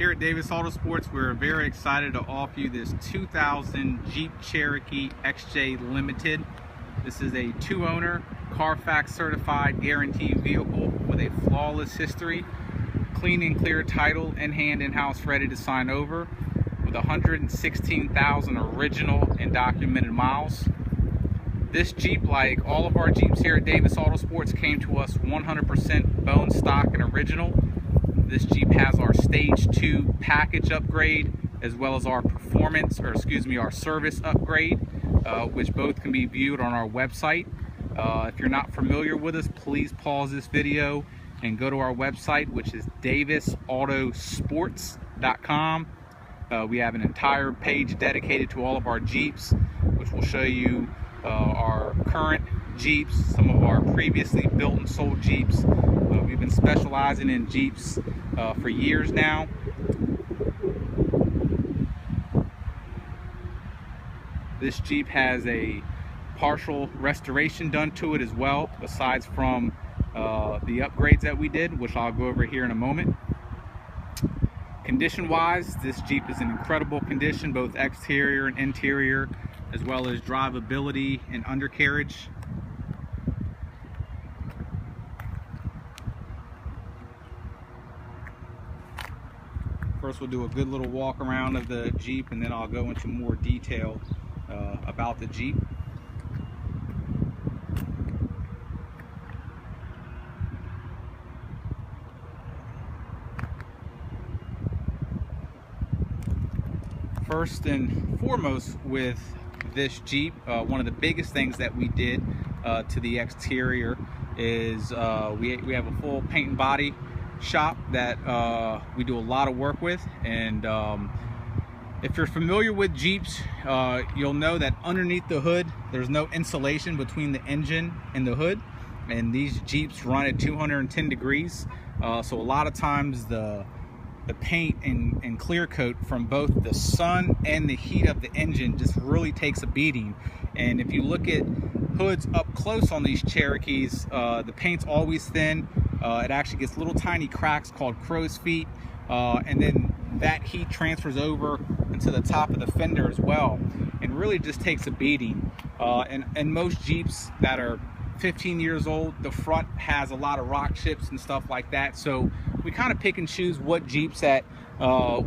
here at Davis Autosports, we're very excited to offer you this 2000 Jeep Cherokee XJ Limited. This is a two-owner, Carfax certified guaranteed vehicle with a flawless history, clean and clear title in hand, in-house, ready to sign over, with 116,000 original and documented miles. This Jeep, like all of our Jeeps here at Davis Autosports, came to us 100% bone stock and original. This Jeep has our Stage 2 package upgrade, as well as our performance, or excuse me, our service upgrade, which both can be viewed on our website. If you're not familiar with us, please pause this video and go to our website, which is davisautosports.com. We have an entire page dedicated to all of our Jeeps, which will show you our current Jeeps, some of our previously built and sold Jeeps. We've been specializing in Jeeps for years now. This Jeep has a partial restoration done to it as well, besides from the upgrades that we did, which I'll go over here in a moment. Condition wise, this Jeep is in incredible condition, both exterior and interior, as well as drivability and undercarriage. First, we'll do a good little walk around of the Jeep, and then I'll go into more detail about the Jeep. First and foremost with this Jeep, one of the biggest things that we did to the exterior is we have a full paint and body shop that we do a lot of work with. And if you're familiar with Jeeps, you'll know that underneath the hood there's no insulation between the engine and the hood, and these Jeeps run at 210 degrees, so a lot of times the paint and clear coat from both the sun and the heat of the engine just really takes a beating. And if you look at hoods up close on these Cherokees, the paint's always thin. It actually gets little tiny cracks called crow's feet, and then that heat transfers over into the top of the fender as well, and really just takes a beating. And most Jeeps that are 15 years old, the front has a lot of rock chips and stuff like that, so we kind of pick and choose what Jeeps that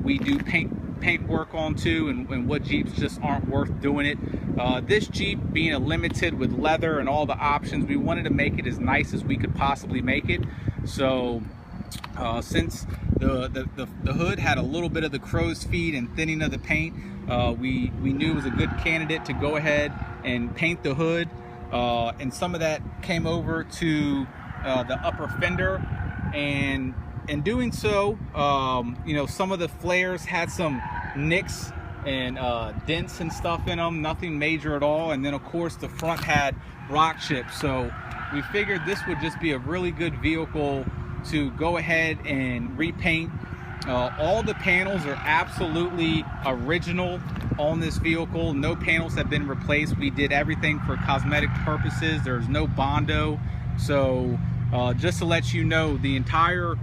we do paint work onto, and what Jeeps just aren't worth doing it. This Jeep, being a limited with leather and all the options, we wanted to make it as nice as we could possibly make it. So since the hood had a little bit of the crow's feet and thinning of the paint, we knew it was a good candidate to go ahead and paint the hood. And some of that came over to the upper fender, and in doing so, you know, some of the flares had some nicks and dents and stuff in them, nothing major at all. And then of course the front had rock chips, so we figured this would just be a really good vehicle to go ahead and repaint. All the panels are absolutely original on this vehicle. No panels have been replaced. We did everything for cosmetic purposes. There's no Bondo. So just to let you know, the entire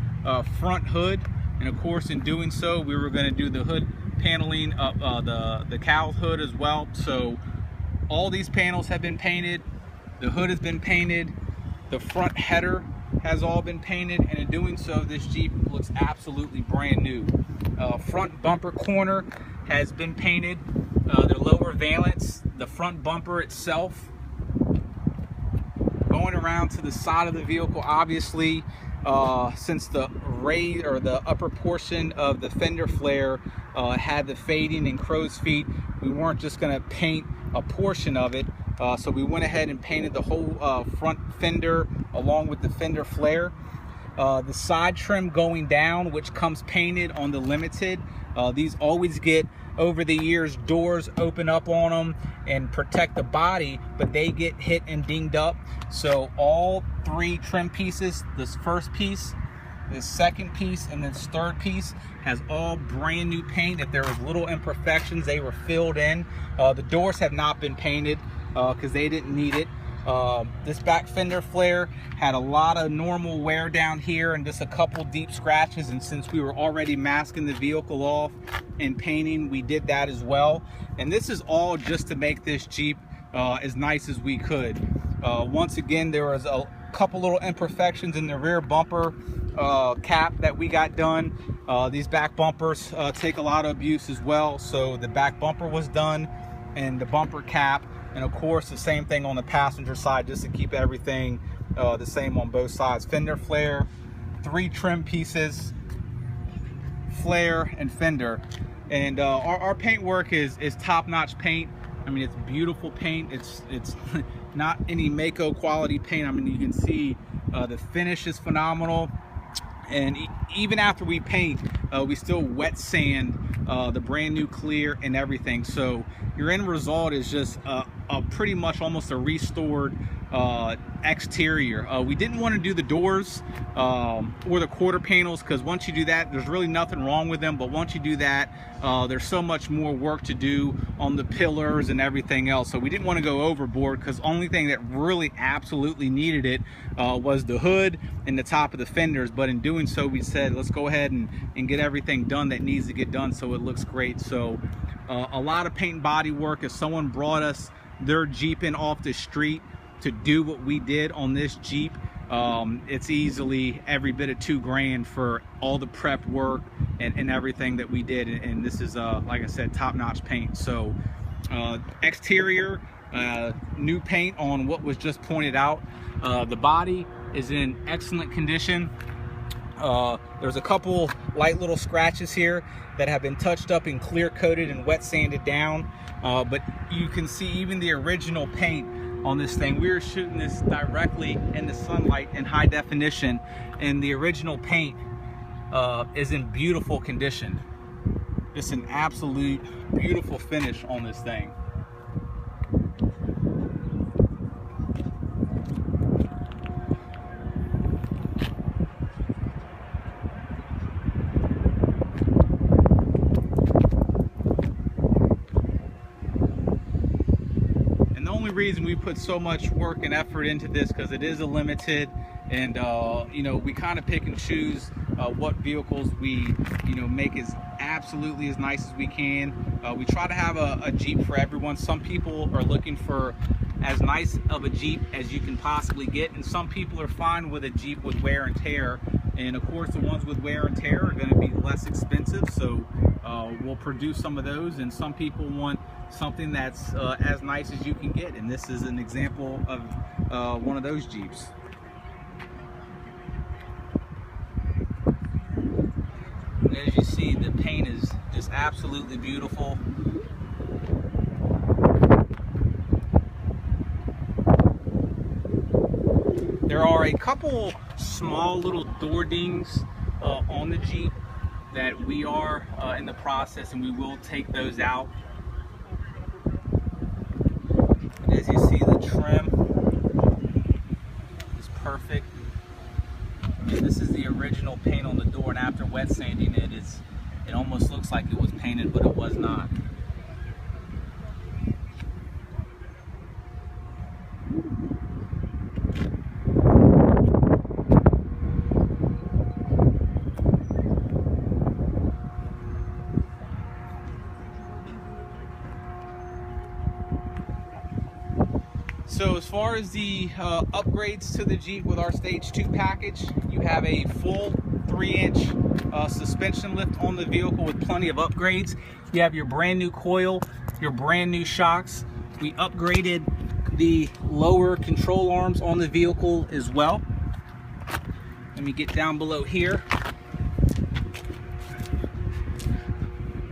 front hood, and of course in doing so we were going to do the hood paneling of the cowl hood as well. So all these panels have been painted, the hood has been painted, the front header has all been painted, and in doing so this Jeep looks absolutely brand new. Front bumper corner has been painted, the lower valance, the front bumper itself. Going around to the side of the vehicle, obviously, since the raise or the upper portion of the fender flare had the fading and crow's feet, we weren't just going to paint a portion of it, so we went ahead and painted the whole front fender along with the fender flare. The side trim going down, which comes painted on the Limited, these always get, over the years, doors open up on them and protect the body, but they get hit and dinged up. So all three trim pieces, this first piece, this second piece, and this third piece, has all brand new paint. If there was little imperfections, they were filled in. The doors have not been painted because they didn't need it. This back fender flare had a lot of normal wear down here and just a couple deep scratches, and since we were already masking the vehicle off and painting, we did that as well. And this is all just to make this Jeep as nice as we could. Once again, there was a couple little imperfections in the rear bumper cap that we got done. These back bumpers take a lot of abuse as well, so the back bumper was done and the bumper cap, and of course the same thing on the passenger side, just to keep everything the same on both sides. Fender flare, 3 trim pieces, flare and fender, and our paint work is top-notch paint. I mean, it's beautiful paint. It's not any Mako quality paint. I mean, you can see the finish is phenomenal. And even after we paint, we still wet sand the brand new clear and everything. So your end result is just a pretty much almost a restored exterior. We didn't want to do the doors or the quarter panels, because once you do that, there's really nothing wrong with them, but once you do that, there's so much more work to do on the pillars and everything else. So we didn't want to go overboard, because the only thing that really absolutely needed it was the hood and the top of the fenders. But in doing so, we said, let's go ahead and get everything done that needs to get done so it looks great. So a lot of paint and body work. If someone brought us their Jeep in off the street to do what we did on this Jeep, it's easily every bit of $2 grand for all the prep work and everything that we did. And this is like I said, top-notch paint. So exterior, new paint on what was just pointed out. The body is in excellent condition. There's a couple light little scratches here that have been touched up and clear coated and wet sanded down, but you can see even the original paint on this thing. We were shooting this directly in the sunlight in high definition, and the original paint is in beautiful condition. Just an absolute beautiful finish on this thing. Reason we put so much work and effort into this, because it is a limited, and you know, we kind of pick and choose what vehicles we make as absolutely as nice as we can. We try to have a Jeep for everyone. Some people are looking for as nice of a Jeep as you can possibly get, and some people are fine with a Jeep with wear and tear, and of course the ones with wear and tear are going to be less expensive, so we'll produce some of those. And some people want something that's as nice as you can get, and this is an example of one of those Jeeps. And as you see, the paint is just absolutely beautiful. There are a couple small little door dings on the Jeep that we are in the process, and we will take those out. And as you see, the trim is perfect. And this is the original paint on the door, and after wet sanding it, it almost looks like it was painted, but it was not. So as far as the upgrades to the Jeep with our Stage 2 package, you have a full 3-inch suspension lift on the vehicle with plenty of upgrades. You have your brand new coil, your brand new shocks. We upgraded the lower control arms on the vehicle as well. Let me get down below here.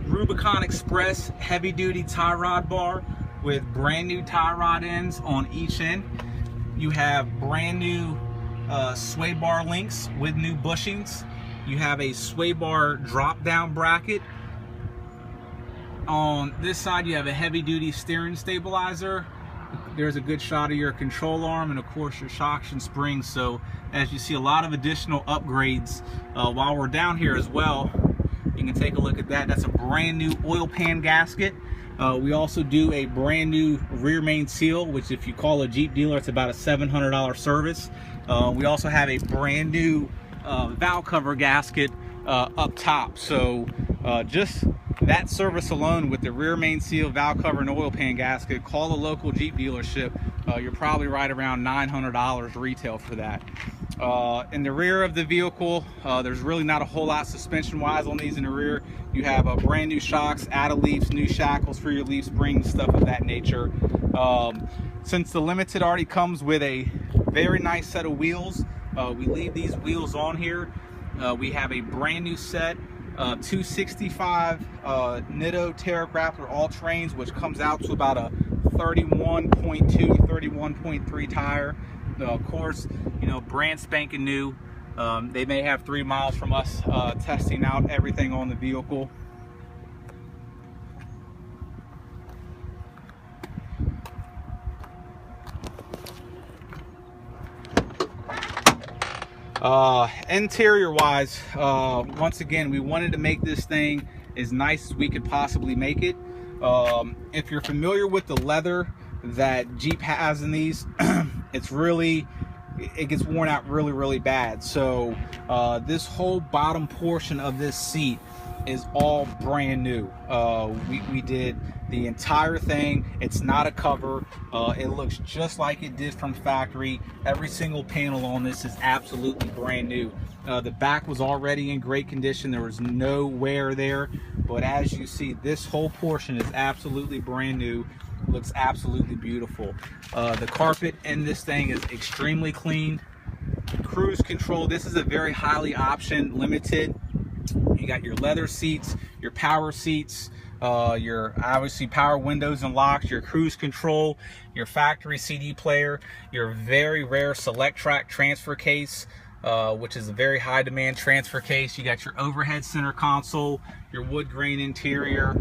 Rubicon Express heavy duty tie rod bar with brand new tie rod ends on each end. You have brand new sway bar links with new bushings. You have a sway bar drop down bracket. On this side, you have a heavy duty steering stabilizer. There's a good shot of your control arm, and of course your shocks and springs. So as you see, a lot of additional upgrades while we're down here as well. You can take a look at that. That's a brand new oil pan gasket. We also do a brand new rear main seal, which if you call a Jeep dealer, it's about a $700 service. We also have a brand new valve cover gasket up top. So just that service alone with the rear main seal, valve cover, and oil pan gasket, call the local Jeep dealership. You're probably right around $900 retail for that. In the rear of the vehicle, there's really not a whole lot suspension wise on these in the rear. You have brand new shocks, added leafs, new shackles for your leaf springs, stuff of that nature. Since the Limited already comes with a very nice set of wheels, we leave these wheels on here. We have a brand new set 265 Nitto Terrapraptor all-terrains, which comes out to about a 31.2 to 31.3 tire. Of course, you know, brand spanking new. They may have 3 miles from us testing out everything on the vehicle. Interior wise, once again, we wanted to make this thing as nice as we could possibly make it. If you're familiar with the leather that Jeep has in these, it gets worn out really bad. So this whole bottom portion of this seat is all brand new. We did the entire thing. It's not a cover. It looks just like it did from factory. Every single panel on this is absolutely brand new. The back was already in great condition. There was no wear there, but as you see, this whole portion is absolutely brand new. Looks absolutely beautiful. The carpet in this thing is extremely clean. Cruise control, this is a very highly optioned Limited. You got your leather seats, your power seats, your obviously power windows and locks, your cruise control, your factory CD player, your very rare Select Track transfer case, which is a very high demand transfer case. You got your overhead center console, your wood grain interior,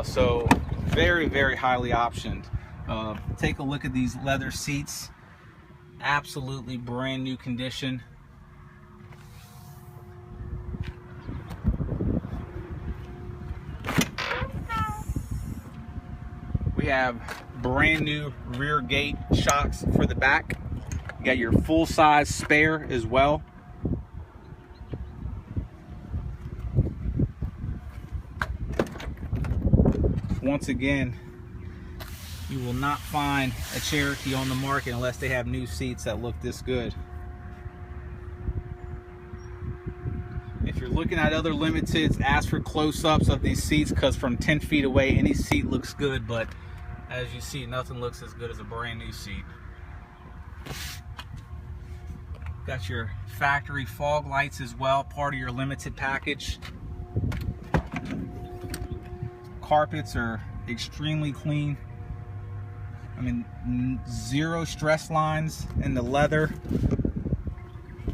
so very highly optioned. Take a look at these leather seats, absolutely brand new condition. We have brand new rear gate shocks for the back. You got your full size spare as well. Once again, you will not find a Cherokee on the market unless they have new seats that look this good. If you're looking at other Limiteds, ask for close-ups of these seats, because from 10 feet away, any seat looks good, but as you see, nothing looks as good as a brand new seat. Got your factory fog lights as well, part of your Limited package. Carpets are extremely clean. I mean, zero stress lines in the leather.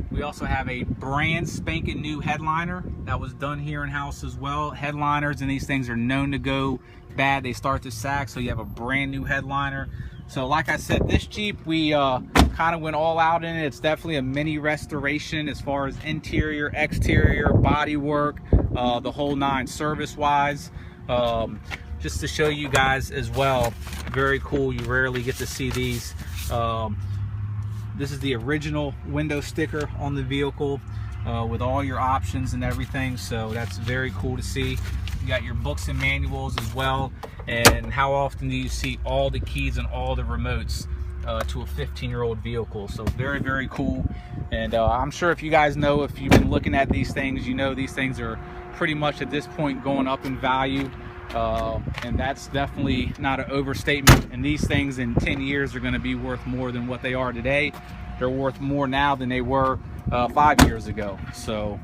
We also have a brand spanking new headliner that was done here in house as well. Headliners and these things are known to go bad. They start to sag, so you have a brand new headliner. So like I said, this Jeep, we kind of went all out in it. It's definitely a mini restoration as far as interior, exterior, body work, the whole nine service wise. Just to show you guys as well, very cool. You rarely get to see these. This is the original window sticker on the vehicle with all your options and everything, so that's very cool to see. You got your books and manuals as well, and how often do you see all the keys and all the remotes to a 15-year-old vehicle? So very cool. And I'm sure if you guys know, if you've been looking at these things, you know these things are pretty much at this point going up in value. And that's definitely not an overstatement. And these things in 10 years are going to be worth more than what they are today. They're worth more now than they were 5 years ago. So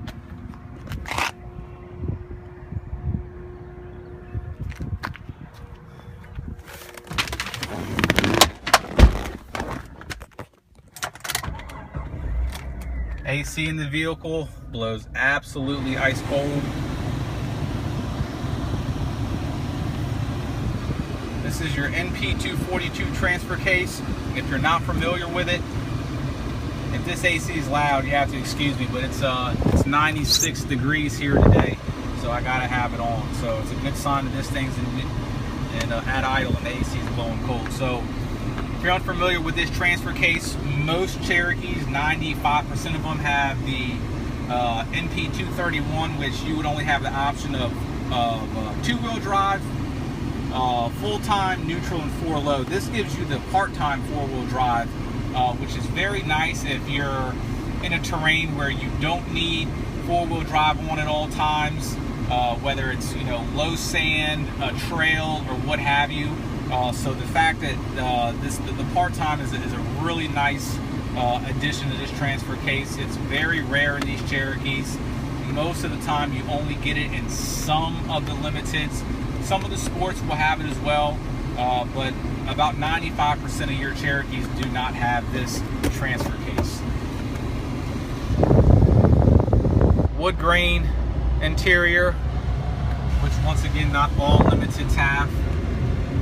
AC in the vehicle blows absolutely ice cold. This is your NP242 transfer case. If you're not familiar with it, if this AC is loud, you have to excuse me, but it's 96 degrees here today, so I gotta have it on. So it's a good sign that this thing's and at idle, and the AC is blowing cold. So if you're unfamiliar with this transfer case, most Cherokees, 95% of them have the NP231, which you would only have the option of two-wheel drive, full-time, neutral, and four-low. This gives you the part-time four-wheel drive, which is very nice if you're in a terrain where you don't need four-wheel drive on at all times, whether it's, you know, low sand, a trail, or what have you. So the fact that the part-time is a really nice addition to this transfer case. It's very rare in these Cherokees. Most of the time you only get it in some of the limiteds. Some of the sports will have it as well, but about 95% of your Cherokees do not have this transfer case. Wood grain interior, which once again not all limiteds have.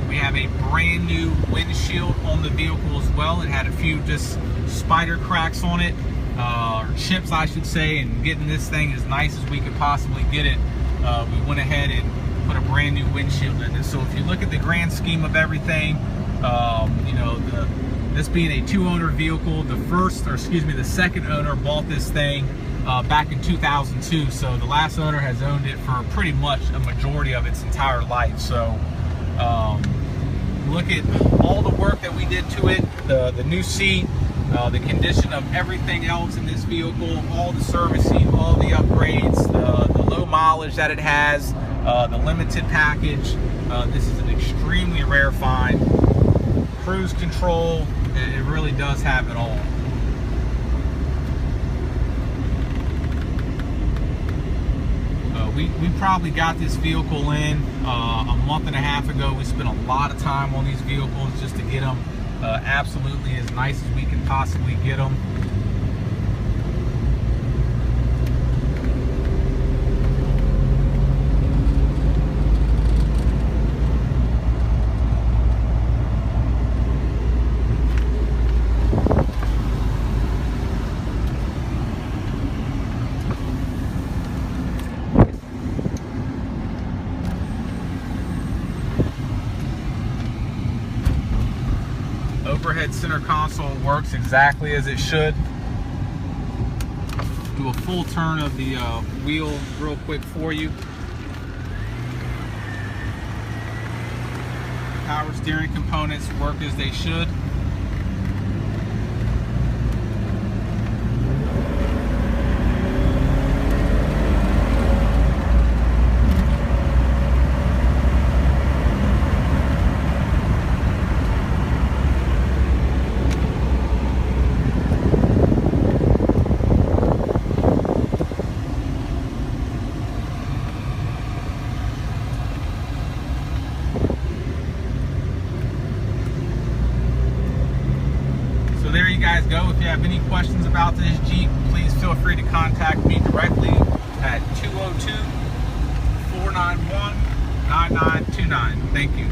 We have a brand new windshield on the vehicle as well. It had a few just spider cracks on it, or chips I should say, and getting this thing as nice as we could possibly get it, we went ahead and put a brand new windshield in it. So if you look at the grand scheme of everything, you know, this being a two-owner vehicle, the second owner bought this thing back in 2002. So the last owner has owned it for pretty much a majority of its entire life. So look at all the work that we did to it, the new seat, the condition of everything else in this vehicle, all the servicing, all the upgrades, the low mileage that it has, the limited package. This is an extremely rare find. Cruise control, it really does have it all. We probably got this vehicle in a month and a half ago. We spent a lot of time on these vehicles just to get them absolutely as nice as we can possibly get them. Overhead center console works exactly as it should. Do a full turn of the wheel real quick for you. Power steering components work as they should. There you guys go. If you have any questions about this Jeep, please feel free to contact me directly at 202-491-9929. Thank you.